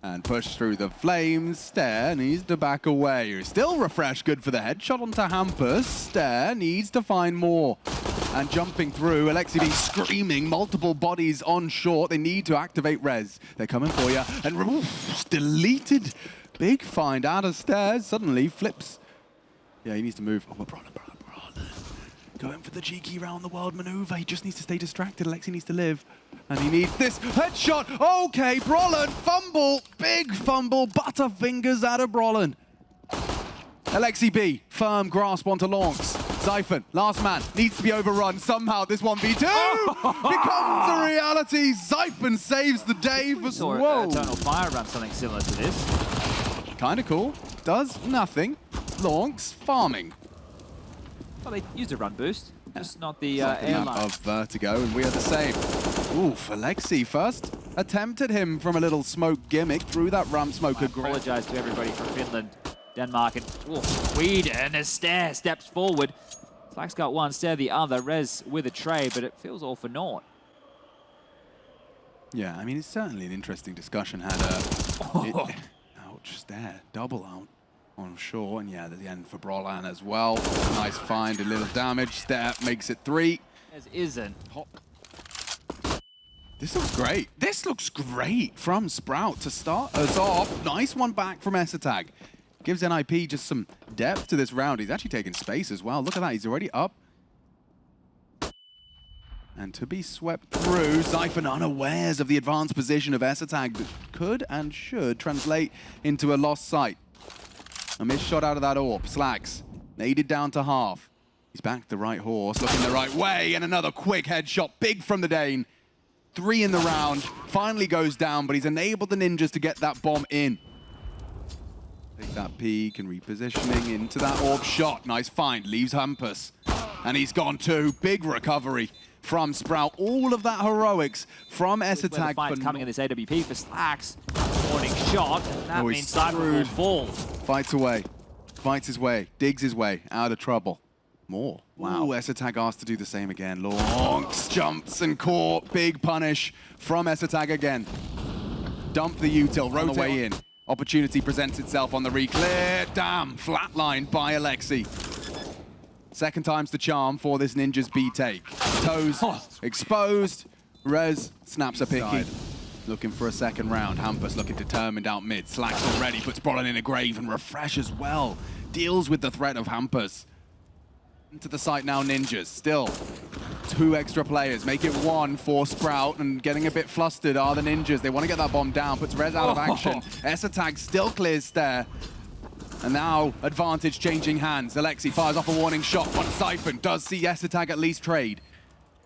And push through the flames. Stare needs to back away. Still Refresh good for the headshot onto Hampus. Stare needs to find more. And jumping through, HiGHLiGHTS screaming, multiple bodies on short. They need to activate Res. They're coming for you. And oof, deleted. Big find out of Stairs. Suddenly flips. Yeah, he needs to move. Oh, Brolin. Going for the cheeky round the world maneuver. He just needs to stay distracted. HiGHLiGHTS needs to live. And he needs this headshot. Okay, Brolin, fumble. Big fumble. Butterfingers out of Brolin. HiGHLiGHTS, firm grasp onto Launx. Zyphon, last man, needs to be overrun. Somehow this 1v2 becomes a reality. Zyphon saves the day for... Whoa. Eternal Fire run something similar to this. Kind of cool. Does nothing. Launx farming. Well, they used a run boost, just not the Map airline. of Vertigo, and we are the same. Oof, HiGHLiGHTS first attempted him from a little smoke gimmick through that ramp smoke. I apologize to everybody from Finland, Denmark, and Sweden as Stare steps forward. Slack's got one, Stare the other, Rez with a trade, but it feels all for naught. Yeah, I mean, it's certainly an interesting discussion. Ouch, Stare, double out on shore, and yeah, at the end for Brolin as well. Nice find, a little damage. Stare makes it 3. As isn't. This looks great. This looks great from Sprout to start us off. Nice one back from HiGHLiGHTS. Gives NIP just some depth to this round. He's actually taking space as well. Look at that, he's already up. And to be swept through, Zyphon unawares of the advanced position of HiGHLiGHTS that could and should translate into a lost sight. A missed shot out of that AWP. Slacks, naded down to half. He's back the right horse, looking the right way, and another quick headshot, big from the Dane. 3 in the round, finally goes down, but he's enabled the Ninjas to get that bomb in. Take that peek and repositioning into that AWP shot. Nice find, leaves Hampus. And he's gone too. Big recovery from Sprout. All of that heroics from HiGHLiGHTS. Coming in this AWP for Slacks. Warning shot, and that means Zyphon will fall. Fights away, fights his way, digs his way out of trouble. More. Wow. Ooh, HiGHLiGHTS asked to do the same again. Launx jumps and caught. Big punish from HiGHLiGHTS again. Dump the util, run away in. Opportunity presents itself on the re-clear. Damn, flatlined by HiGHLiGHTS. Second time's the charm for this Ninja's B take. Toes exposed. Rez snaps a picky. Looking for a second round. Hampus looking determined out mid. Slacks already, puts Brolin in a grave, and Refresh as well. Deals with the threat of Hampus. Into the site now, Ninjas. Still 2 extra players. Make it 1 for Sprout, and getting a bit flustered are the Ninjas. They want to get that bomb down, puts Rez out of action. HiGHLiGHTS still clears Stare. And now, advantage changing hands. HiGHLiGHTS fires off a warning shot. One Zyphon does see HiGHLiGHTS at least trade.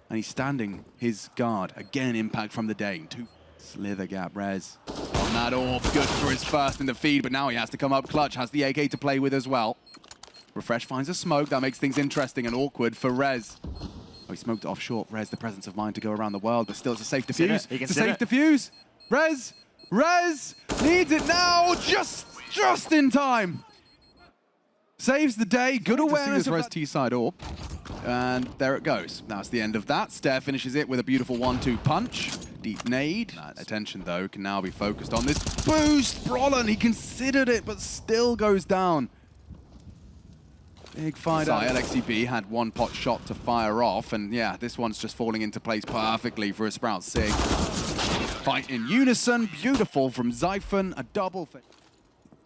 And he's standing his guard. Again, impact from the Dane. 2 slither gap. Rez on that AWP. Good for his first in the feed, but now he has to come up clutch. Has the AK to play with as well. Refresh finds a smoke. That makes things interesting and awkward for Rez. Oh, he smoked it off short. Rez, the presence of mind to go around the world, but still it's a safe defuse. It's a safe defuse. Rez needs it now, just in time. Saves the day. Good awareness of Rez T-side AWP. And there it goes. Now it's the end of that. Stare finishes it with a beautiful 1-2 punch. Deep nade. Attention, though, can now be focused on this boost. Brolin, he considered it, but still goes down. Big fight. HiGHLiGHTS had 1 pot shot to fire off, and yeah, this one's just falling into place perfectly for a Sprout Sig. Fight in unison. Beautiful from Zyphon. A double.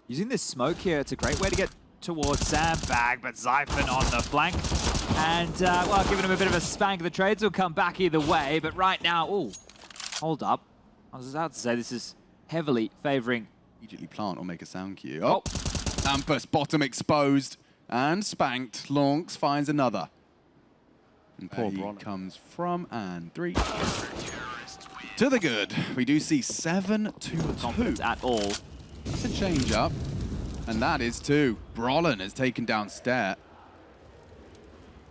Using this smoke here, it's a great way to get towards Sandbag, but Zyphon on the flank. And, well, giving him a bit of a spank. The trades will come back either way, but right now, ooh, hold up. I was about to say this is heavily favoring. Immediately plant or make a sound cue. Oh, Hampus, bottom exposed and spanked. Launx finds another. And poor Brolin comes from, and 3. To the good. We do see 7-2-2. Confidence at all. It's a change up. And that is 2. Brolin has taken down Stare.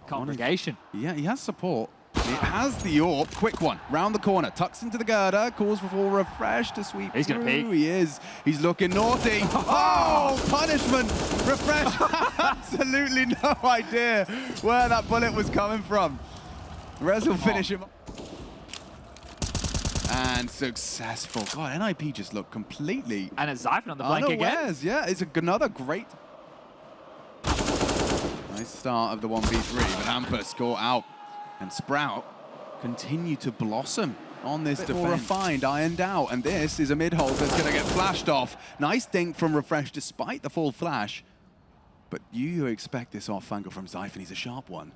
Congregation. Yeah, he has support. It has the AWP. Quick one. Round the corner. Tucks into the girder. Calls for full Refresh to sweep. He's going to peek. He is. He's looking naughty. Oh, punishment. Refresh. Absolutely no idea where that bullet was coming from. Rez will finish him. and successful. God, NIP just looked completely And it's Zyphon on the flank again. unawares. Yeah, it's another great... Nice start of the 1v3, but Hampus caught out. And Sprout continue to blossom on this defense. More refined, ironed out, and this is a mid-hole that's going to get flashed off. Nice dink from Refresh despite the full flash. But you expect this off angle from Zyphon. He's a sharp one.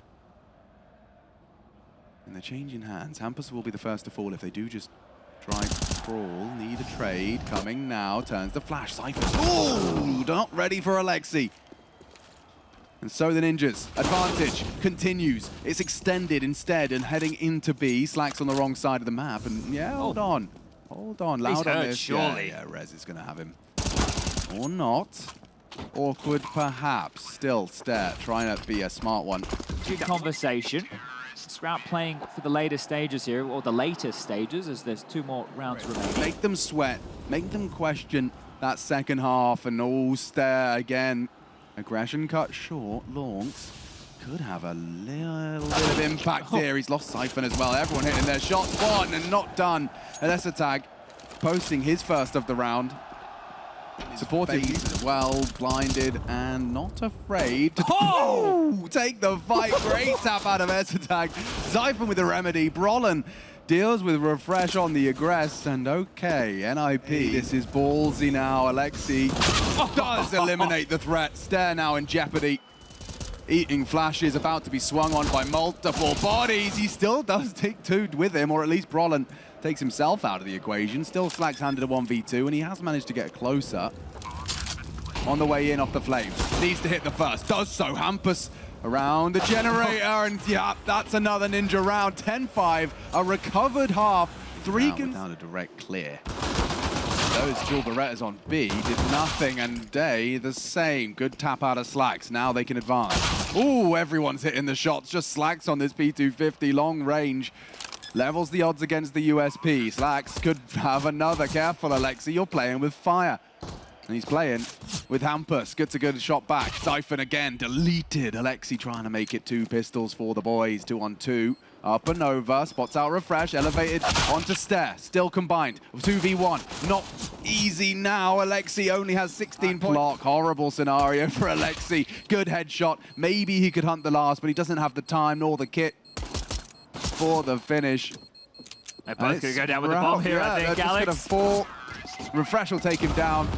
And they're changing hands. Hampus will be the first to fall if they do just try to crawl. Need a trade. Coming now. Turns the flash. Zyphon. Ooh, not ready for Alexi. And so the Ninjas. Advantage continues. It's extended instead and heading into B. Slack's on the wrong side of the map. And yeah, hold on. Hold on. Loud on this. Surely. Yeah, Rez is going to have him. Or not. Awkward, perhaps. Still, Stare, trying to be a smart one. Good conversation. Sprout playing for the later stages here, or the latest stages, as there's 2 more rounds remaining. Make them sweat. Make them question that second half, and all Stare again. Aggression cut short. Launx could have a little bit of impact here. He's lost Zyphon as well. Everyone hitting their shots. One and not done. Tag posting his first of the round. Supporting as well, blinded and not afraid to take the fight. Great tap out of Tag. Zyphon with the remedy. Brollan deals with Refresh on the aggress, and okay, NIP, this is ballsy now. Alexi does eliminate the threat. Stare now in jeopardy. Eating flashes, about to be swung on by multiple bodies. He still does take 2 with him, or at least Brollan takes himself out of the equation. Still Slack's handed a 1v2, and he has managed to get closer. On the way in off the flames. Needs to hit the first. Does so. Hampus around the generator, and yeah, that's another Ninja round. 10-5, a recovered half. 3 without a direct clear. Those dual Berettas on B did nothing, and Day the same. Good tap out of Slacks. Now they can advance. Ooh, everyone's hitting the shots. Just Slacks on this P250 long range. Levels the odds against the USP. Slacks could have another. Careful, Alexi. You're playing with fire. And he's playing with Hampus. Gets a good shot back. Zyphon again deleted. Alexi trying to make it 2 pistols for the boys. 2-on-2. Up and over. Spots out Refresh. Elevated onto Stare. Still combined. 2v1. Not easy now. Alexi only has 16 points. Block. Horrible scenario for Alexi. Good headshot. Maybe he could hunt the last, but he doesn't have the time nor the kit for the finish. They're both going to go down with the bomb here, I think, Alex. Just gonna fall. Refresh will take him down.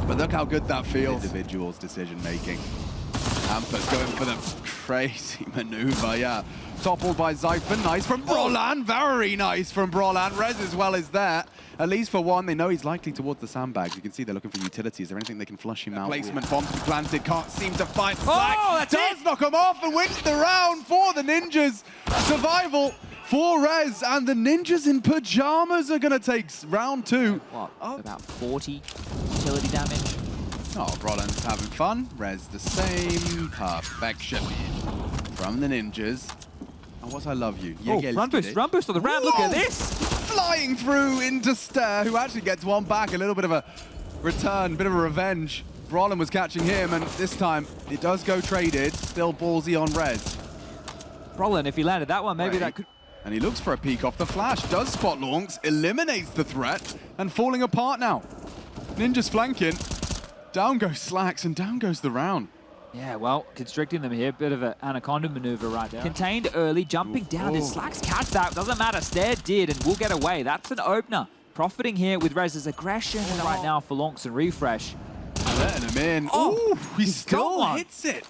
But look how good that feels. Individual's decision-making. Hampus going for the crazy maneuver, yeah. Toppled by Zyphon. Nice from Brollan. Very nice from Brollan. Rez as well is there. At least for one, they know he's likely towards the sandbags. You can see they're looking for utilities. Is there anything they can flush him out? Placement, bombs to be planted. Can't seem to find Slack. That's does knock him off and wins the round for the Ninjas. Survival for Rez, and the Ninjas in pajamas are going to take round 2. What, about 40 utility damage? Oh, Brollan's having fun. Rez the same. Perfection from the Ninjas. And what I love you. Run boost on the ramp. Look at this. Flying through into Stare, who actually gets one back. A little bit of a return, bit of a revenge. Brollan was catching him, and this time it does go traded. Still ballsy on Rez. Brollan, if he landed that one, maybe that could... And he looks for a peek off the flash. Does spot Launx, eliminates the threat, and falling apart now. Ninja's flanking. Down goes Slacks, and down goes the round. Yeah, well, constricting them here. Bit of an anaconda maneuver right there. Contained early, jumping down. Did Slacks catch that? Doesn't matter. Stare did, and will get away. That's an opener. Profiting here with Rez's aggression right now for Launx and Refresh. Letting him in. Ooh, he still hits it.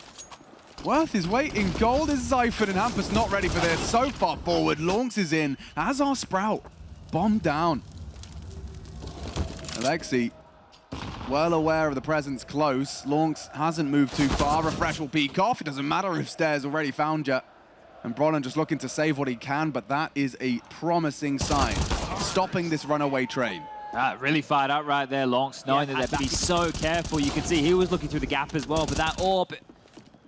Worth his weight in gold is Zyphon, and Hampus not ready for this. So far forward, Launx is in, as our Sprout. Bomb down. Alexi, well aware of the presence close. Launx hasn't moved too far. Refresh will peek off. It doesn't matter if Stare's already found you. And Brollan just looking to save what he can, but that is a promising sign. Stopping this runaway train. Really fired up right there, Launx, knowing that they have to be so careful. You can see he was looking through the gap as well, but that orb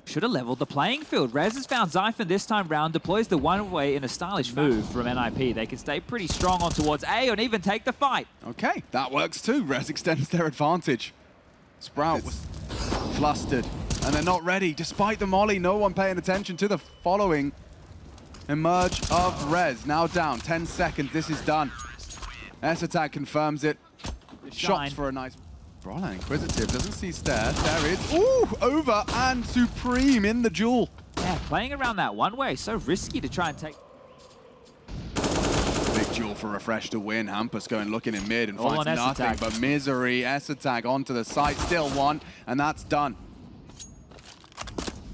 should have leveled the playing field. Rez has found Zyphon this time round, deploys the one-way in a stylish move from NIP. They can stay pretty strong on towards A and even take the fight. Okay, that works too. Rez extends their advantage. Sprout was flustered, and they're not ready. Despite the molly, no one paying attention to the following emerge of Rez. Now down, 10 seconds, this is done. S-Attack confirms it. Shots for a nice... Brollan inquisitive, doesn't see Stare. There is, ooh, over and Supreme in the duel. Yeah, playing around that one way, so risky to try and take. Big duel for Refresh to win. Hampus going looking in mid and All finds on nothing S-Attack. but misery. S-Attack onto the site, still one, and that's done.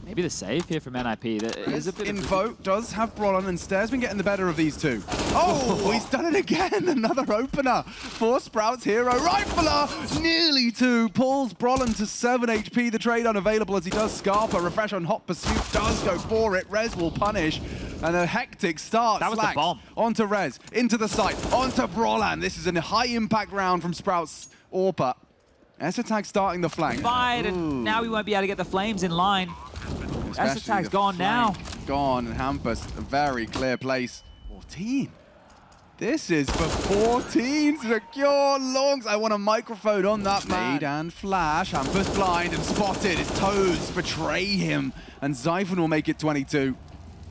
Maybe the save here from NIP. That is a bit Info does have Brollan, and Stare's been getting the better of these two. Oh, he's done it again. Another opener for Sprout's hero. Rifler, nearly two. Pulls Brollan to 7 HP. The trade unavailable as he does Scarpa. Refresh on hot pursuit does go for it. Rez will punish. And a hectic start. That was the bomb. Onto Rez, into the site, onto Brollan. This is a high impact round from Sprout's AWPer. S-Attack starting the flank. fight, and now we won't be able to get the Flames in line. S-Attack's gone now. Gone, and Hampus, a very clear place. 14. This is for 14. Secure longs. I want a microphone on that man. Nade and flash. Hampus blind and spotted. His toes betray him, and Zyphon will make it 22.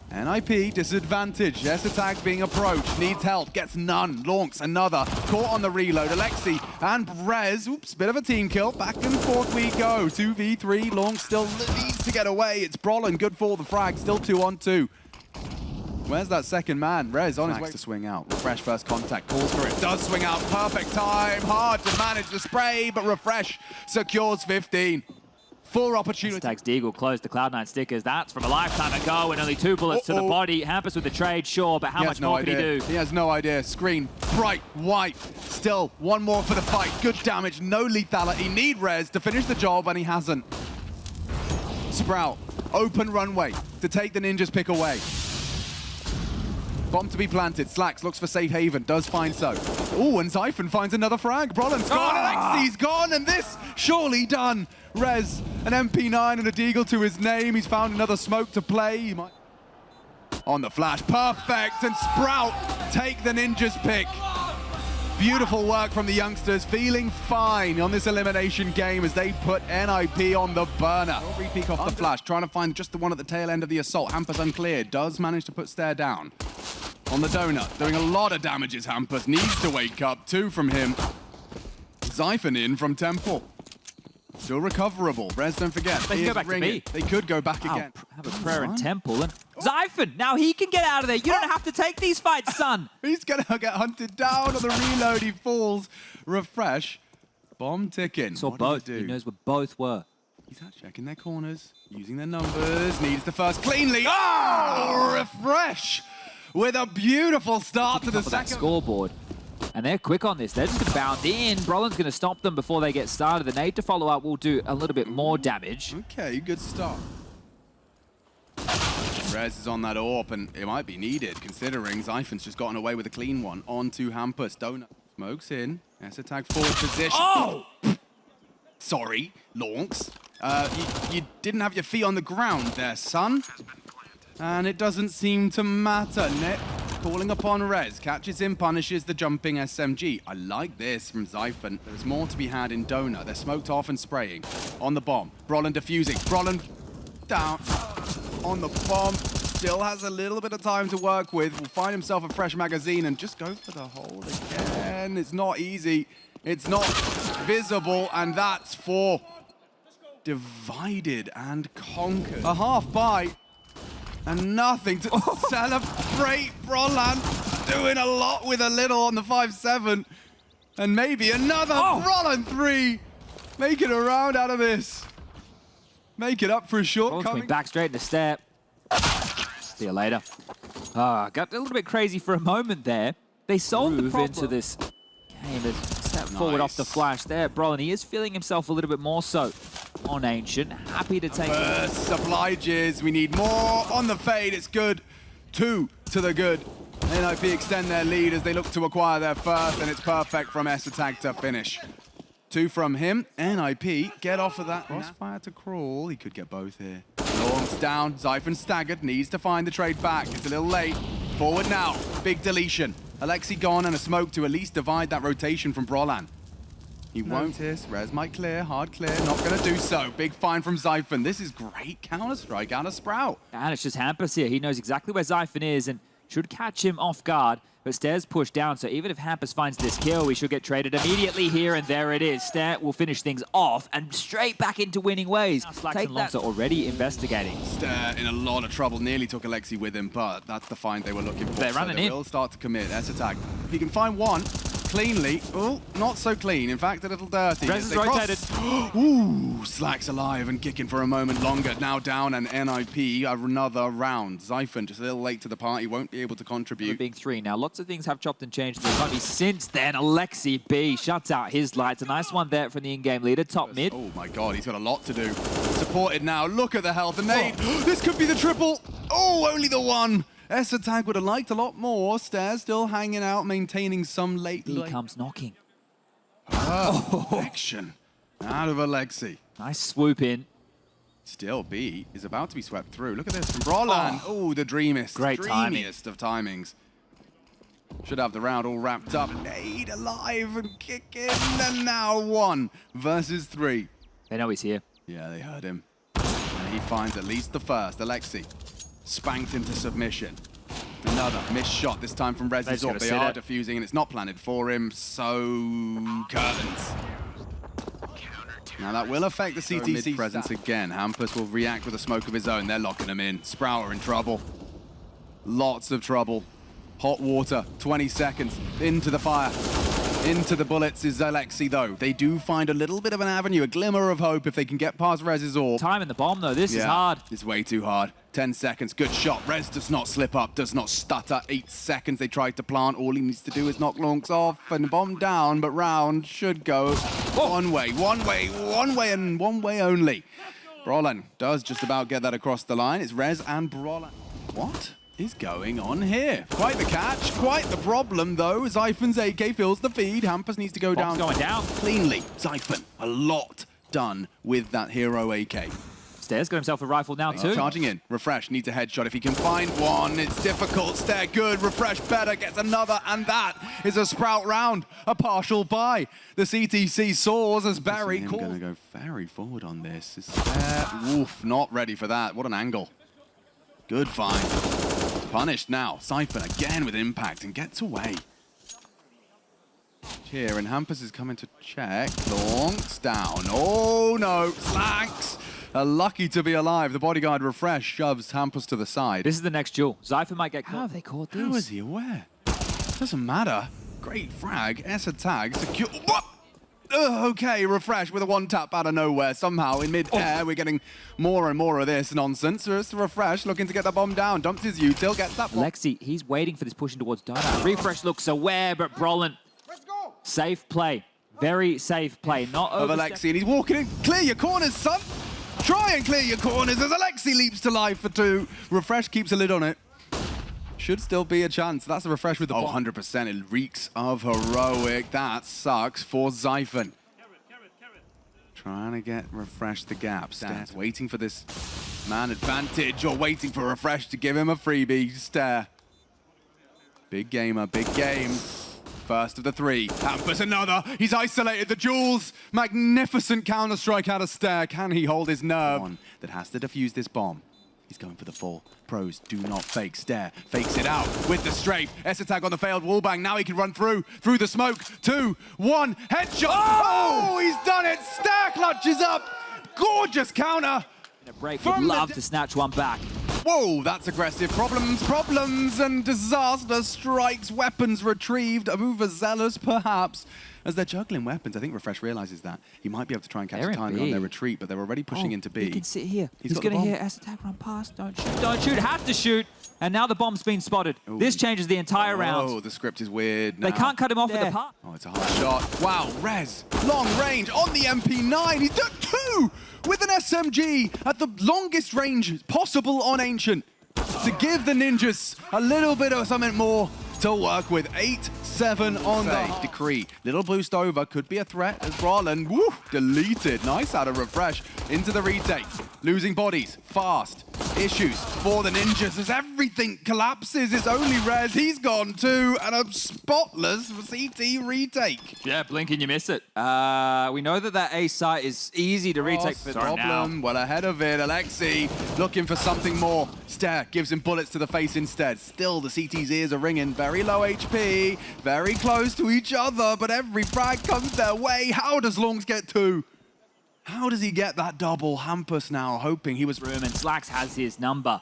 NIP disadvantage. S-Attack being approached. Needs help. Gets none. Launks another. Caught on the reload. Alexi and Rez. Oops, bit of a team kill. Back and forth we go. 2v3. Launks still needs to get away. It's Brollan. Good for the frag. Still 2-on-2. Where's that second man? Rez on his way to swing out. Refresh first contact. Calls for it. Does swing out. Perfect time. Hard to manage the spray, but Refresh secures 15. Full opportunity. S-Attack's Deagle closed the Cloud9 stickers. That's from a lifetime ago, and only 2 bullets to the body. Hampus with the trade, sure, but how much more could he do? He has no idea. Screen, bright, white. Still, one more for the fight. Good damage, no lethality. Need Rez to finish the job, and he hasn't. Sprout, open runway to take the Ninja's pick away. Bomb to be planted. Slacks looks for safe haven. Does find so. Oh, and Zyphon finds another frag. Brollan's gone. Alexi's gone. And this surely done. Rez, an MP9 and a Deagle to his name. He's found another smoke to play. He might... On the flash. Perfect. And Sprout take the Ninja's pick. Beautiful work from the youngsters. Feeling fine on this elimination game as they put NIP on the burner. Repeat off the flash. Trying to find just the one at the tail end of the assault. Hampus uncleared. Does manage to put Stare down. On the donut, doing a lot of damages. Hampus needs to wake up. 2 from him. Zyphon in from Temple. Still recoverable. Rez, don't forget. They can go back to B. They could go back again. Have a prayer in Temple. And Zyphon, now he can get out of there. You don't have to take these fights, son. He's going to get hunted down on the reload. He falls. Refresh. Bomb ticking. Saw both. He knows where both were. He's out checking their corners, using their numbers. Needs the first cleanly. Oh, Refresh with a beautiful start to the second scoreboard. And they're quick on this. They're just going to bound in. Brollan's going to stop them before they get started. The nade to follow up will do a little bit more damage. Okay, good start. Rez is on that AWP, and it might be needed, considering Zyphon's just gotten away with a clean one. On to Hampus. Donut smokes in. S-Attack forward position. Oh! Sorry, Launks. You didn't have your feet on the ground there, son. And it doesn't seem to matter. Nick calling upon Rez. Catches him, punishes the jumping SMG. I like this from Zyphon. There's more to be had in Donut. They're smoked off and spraying. On the bomb. Brollan defusing. Brollan down on the bomb. Still has a little bit of time to work with. Will find himself a fresh magazine and just go for the hole again. It's not easy. It's not visible. And that's for divided and conquered. A half bite. And nothing to celebrate. Brollan doing a lot with a little on the 5-7. And maybe another Brollan 3. Making a round out of this. Make it up for a shortcoming. Back straight in the step. See you later. Got a little bit crazy for a moment there. They solved the problem into this game. Step forward off the flash there. Brollan, he is feeling himself a little bit more so on Ancient. Happy to take Burst obliges. We need more on the fade. It's good. 2 to the good. NIP extend their lead as they look to acquire their first, and it's perfect from S-Attack to finish. 2 from him. NIP get off of that. Crossfire to crawl. He could get both here. Launch down. Zyphon staggered. Needs to find the trade back. It's a little late. Forward now. Big deletion. Alexi gone and a smoke to at least divide that rotation from Brollan. He won't. Rez might clear. Hard clear. Not going to do so. Big find from Zyphon. This is great Counter-Strike out of Sprout. And it's just Hampus here. He knows exactly where Zyphon is, and should catch him off guard. But Stairs pushed down, so even if Hampus finds this kill, we should get traded immediately here, and there it is. Stair will finish things off and straight back into winning ways. Slacks and Longs are already investigating. Stair in a lot of trouble, nearly took Alexi with him, but that's the find they were looking for. They're running in. Will start to commit. S-Attack. If he can find one cleanly, oh, not so clean. In fact, a little dirty. Rez is rotated. Ooh, Slack's alive and kicking for a moment longer. Now down, and NIP another round. Zyphon just a little late to the party, won't be able to contribute. Being 3 now, lots of things have chopped and changed in the economy since then. Alexi B shuts out his lights. A nice one there from the in-game leader, top mid. Oh my god, he's got a lot to do. Supported now, look at the health. The nade, this could be the triple. Oh, only the one. S-Attack would have liked a lot more. Stairs still hanging out, maintaining some late. He comes knocking. Perfection out of Alexi. Nice swoop in. Still, B is about to be swept through. Look at this from Brolan. Oh, the dreamiest. Great timing. Dreamiest of timings. Should have the round all wrapped up. Nade alive and kicking. And now 1 versus 3. They know he's here. Yeah, they heard him. And he finds at least the first. Alexi spanked into submission. Another missed shot, this time from Rez. They are defusing, and it's not planted for him, so curtains. Now that will affect the CTC presence again. Hampus will react with a smoke of his own. They're locking him in. Sprouter in trouble. Lots of trouble. Hot water, 20 seconds, into the fire. Into the bullets is Alexi, though. They do find a little bit of an avenue, a glimmer of hope if they can get past Rez's orb. Time in the bomb, though. This is hard. It's way too hard. 10 seconds, good shot. Rez does not slip up, does not stutter. 8 seconds, they tried to plant. All he needs to do is knock Lonks off and bomb down, but round should go one way, and one way only. Brolan does just about get that across the line. It's Rez and Brolan. What is going on here? Quite the catch, quite the problem though. Zyphon's AK fills the feed. Hampus needs to go down. Going down. Cleanly. Zyphon, a lot done with that hero AK. Stairs got himself a rifle now too. Charging in. Refresh needs a headshot. If he can find one, it's difficult. Stair good. Refresh better. Gets another. And that is a Sprout round. A partial buy. The CTC soars as Barry calls. Going to go very forward on this. Oof, not ready for that. What an angle. Good find. Punished now. Zyphon again with impact and gets away. Here, and Hampus is coming to check. Lonks down. Oh no, Slacks are lucky to be alive. The bodyguard Refresh shoves Hampus to the side. This is the next duel. Zyphon might get caught. How have they caught this? How is he aware? Doesn't matter. Great frag. S-Attack. Secure. What? Okay, Refresh with a one-tap out of nowhere. Somehow, in mid-air, we're getting more and more of this nonsense. It's Refresh looking to get the bomb down. Dumps his util, gets that bomb. Lexi, he's waiting for this pushing towards Donut. Refresh looks aware, but Brolan. Safe play. Very safe play. Not over of Alexi, and he's walking in. Clear your corners, son. Try and clear your corners as Alexi leaps to life for 2. Refresh keeps a lid on it. Should still be a chance. That's a Refresh with the bomb. 100%. It reeks of heroic. That sucks for Zyphon. Trying to get Refresh the gap. Stairs waiting for this man advantage, or waiting for Refresh to give him a freebie. Stair. Big gamer, big game. First of the 3. Hampus another. He's isolated the Jules. Magnificent counter-strike out of Stair. Can he hold his nerve? One that has to defuse this bomb. He's going for the 4. Pros do not fake. Stair fakes it out with the strafe. S-Attack on the failed wallbang. Now he can run through the smoke. 2, 1, headshot. Oh, he's done it. Stair clutches up. Gorgeous counter. A break would love to snatch one back. Whoa, that's aggressive. Problems, and disaster strikes. Weapons retrieved. Overzealous, perhaps. As they're juggling weapons, I think Refresh realizes that. He might be able to try and catch a timer on their retreat, but they're already pushing into B. He can sit here. He's going to hear S-Attack run past. Don't shoot. Don't shoot. Have to shoot. And now the bomb's been spotted. Ooh. This changes the entire round. Oh, the script is weird now. They can't cut him off with the pass. Oh, it's a hard shot. Wow, Rez. Long range on the MP9. He's done 2 with an SMG at the longest range possible on Ancient. To give the ninjas a little bit of something more to work with. 8-7 on the decree. Little boost over, could be a threat as Brolan. Woo, deleted. Nice out of Refresh into the retake. Losing bodies, fast. issues for the Ninjas as everything collapses. It's only Rez, he's gone too, and a spotless CT retake. Yeah, blink and you miss it. We know that A site is easy to retake for problem. Well ahead of it, Alexi looking for something more. Stare gives him bullets to the face instead. Still, the CT's ears are ringing. Very low HP, very close to each other, but every frag comes their way. How does Longs get two? How does he get that double? Hampus now hoping he was... Room, and Slacks has his number.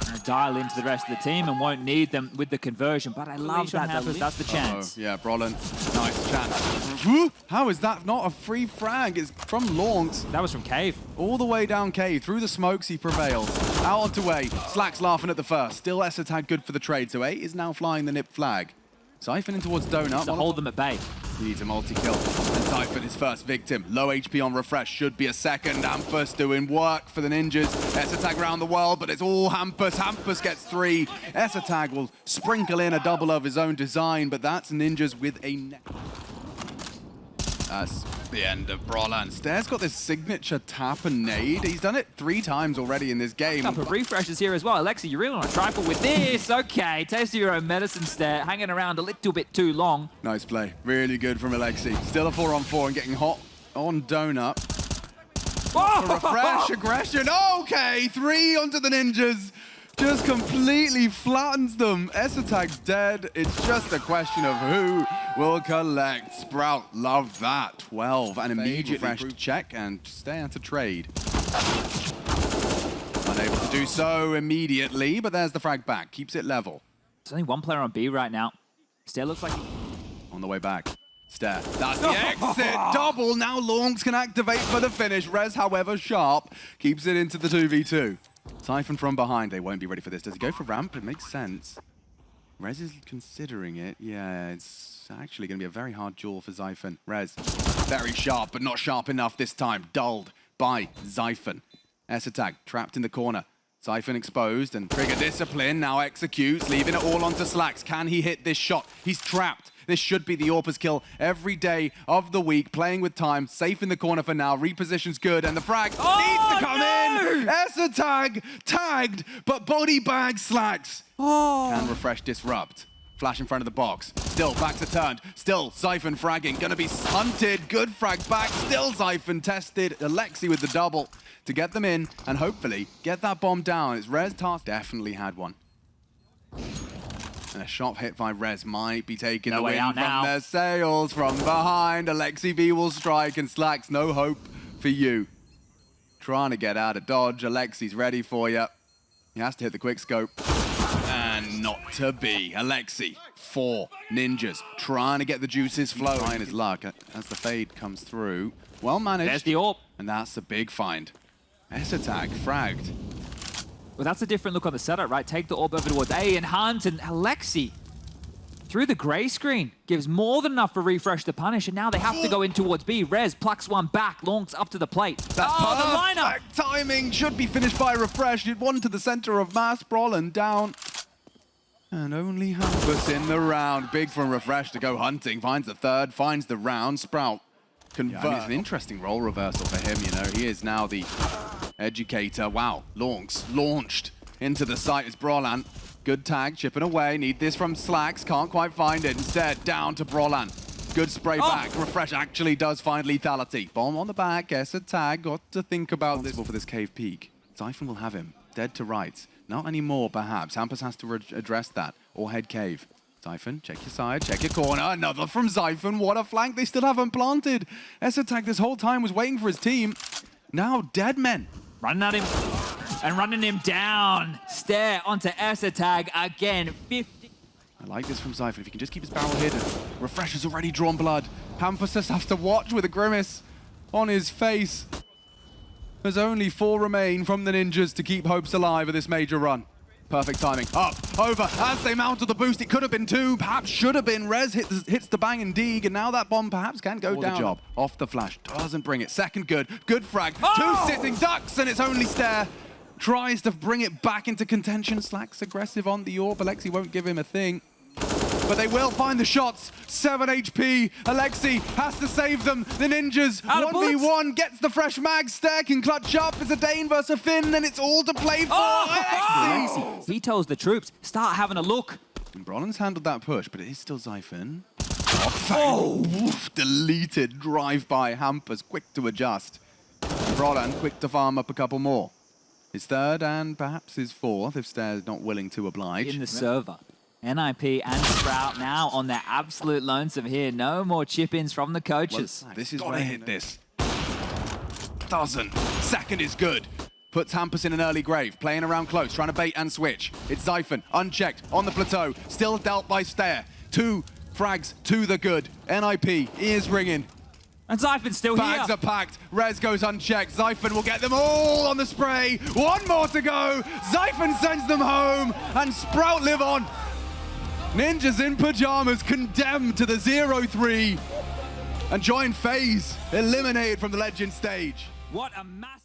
Gonna dial into the rest of the team and won't need them with the conversion, but I love that Hampus, that's the chance. Yeah, Brolin, nice chance. How is that not a free frag? It's from Longs. That was from Cave. All the way down Cave, through the smokes he prevails. Out onto A, Slacks laughing at the first. Still Esatag good for the trade, so A is now flying the nip flag. Siphoning towards Donut. To hold them at bay. He needs a multi-kill. And Siphon, his first victim. Low HP on refresh, should be a second. Hampus doing work for the Ninjas. Esatag around the world, but it's all Hampus. Hampus gets three. Esatag will sprinkle in a double of his own design, but that's Ninjas with a... That's the end of Brolin. Stare's got this signature tap and nade. He's done it 3 times already in this game. Couple of refreshes here as well. Alexi, you really want to trifle with this. Okay, taste of your own medicine, Stare. Hanging around a little bit too long. Nice play. Really good from Alexi. Still a 4-on-4 and getting hot on Donut. Oh! Refresh, aggression. Okay, 3 onto the Ninjas. Just completely flattens them. Esatag's dead. It's just a question of who will collect. Sprout, love that. 12, and immediately refresh check and stay out to trade. Unable to do so immediately, but there's the frag back. Keeps it level. There's only one player on B right now. Stare looks like... On the way back. Stare. That's the exit. Double. Now Longs can activate for the finish. Rez, however, sharp. Keeps it into the 2v2. Siphon from behind. They won't be ready for this. Does he go for ramp? It makes sense. Rez is considering it. Yeah, it's actually going to be a very hard duel for Siphon. Rez, very sharp, but not sharp enough this time. Dulled by Siphon. Esatag trapped in the corner. Siphon exposed, and Trigger Discipline now executes, leaving it all onto Slacks. Can he hit this shot? He's trapped. This should be the AWPer's kill every day of the week. Playing with time, safe in the corner for now. Reposition's good, and the frag needs to come in. Esatag tagged, but body bag Slacks. Can refresh disrupt. Flash in front of the box. Still back to turned. Still Siphon fragging. Gonna be hunted. Good frag back. Still Siphon tested. Alexi with the double to get them in and hopefully get that bomb down. It's Rez task. Definitely had one. And a shot hit by Rez might be taking the win from their sails. From behind, Alexi B will strike, and Slacks, no hope for you. Trying to get out of dodge. Alexi's ready for you. He has to hit the quick scope. And not to be. Alexi, 4 Ninjas, trying to get the juices flowing. Trying his luck as the fade comes through. Well managed. There's the AWP. And that's a big find. Esatag fragged. Well, that's a different look on the setup, right? Take the AWP over towards A and hunt, and Alexi, through the grey screen, gives more than enough for refresh to punish, and now they have to go in towards B. Rez plucks one back, Longs up to the plate. That's the lineup! Timing should be finished by refresh. One to the center of mass, Brolin down. And only Hampus in the round. Big from refresh to go hunting. Finds the third, finds the round. Sprout convert. It's an interesting role reversal for him, you know. He is now the educator. Wow, Longs launched into the site as Brolin. Good tag, chipping away. Need this from Slacks, can't quite find it. Instead, down to Brolin. Good spray back. Refresh actually does find lethality. Bomb on the back, Esatag. Got to think about this for this cave peak. Siphon will have him. Dead to rights. Not anymore, perhaps. Hampus has to address that. Or head cave. Siphon, check your side, check your corner. Another from Siphon. What a flank. They still haven't planted. Esatag this whole time was waiting for his team. Now dead men. Running at him and running him down. Stare onto Esatag again. 50. I like this from Siphon. If he can just keep his barrel hidden. Refresh has already drawn blood. Hampus just has to watch with a grimace on his face. There's only 4 remain from the Ninjas to keep hopes alive of this major run. Perfect timing. Up, over, as they mounted the boost. It could have been 2, perhaps should have been. Rez hits the bang and dig, and now that bomb perhaps can go down. The job. Off the flash, doesn't bring it. Second good, good frag. 2 sitting ducks, and it's only Stare. Tries to bring it back into contention. Slacks aggressive on the AWP. Alexi won't give him a thing. but they will find the shots. 7 HP. Alexi has to save them. The Ninjas, Out of 1v1, gets the fresh mag. Stair can clutch up. It's a Dane versus a Finn, and it's all to play for. Alexi! He tells the troops, start having a look. And Brolin's handled that push, but it is still Zyphon. Oof, deleted drive-by. Hampers quick to adjust. Brolin quick to farm up a couple more. His third and perhaps his fourth if Stair's not willing to oblige. In the server. NIP and Sprout now on their absolute lonesome here. No more chip-ins from the coaches. Well, this is gotta hit this. Doesn't. Second is good. Puts Hampus in an early grave, playing around close, trying to bait and switch. It's Zyphon, unchecked, on the plateau, still dealt by Stair. 2 frags to the good. NIP, ears ringing. And Zyphon's still here. Bags are packed. Rez goes unchecked. Zyphon will get them all on the spray. 1 more to go. Zyphon sends them home, and Sprout live on. Ninjas in pajamas condemned to the 0-3 and join FaZe eliminated from the Legend stage. What a massive...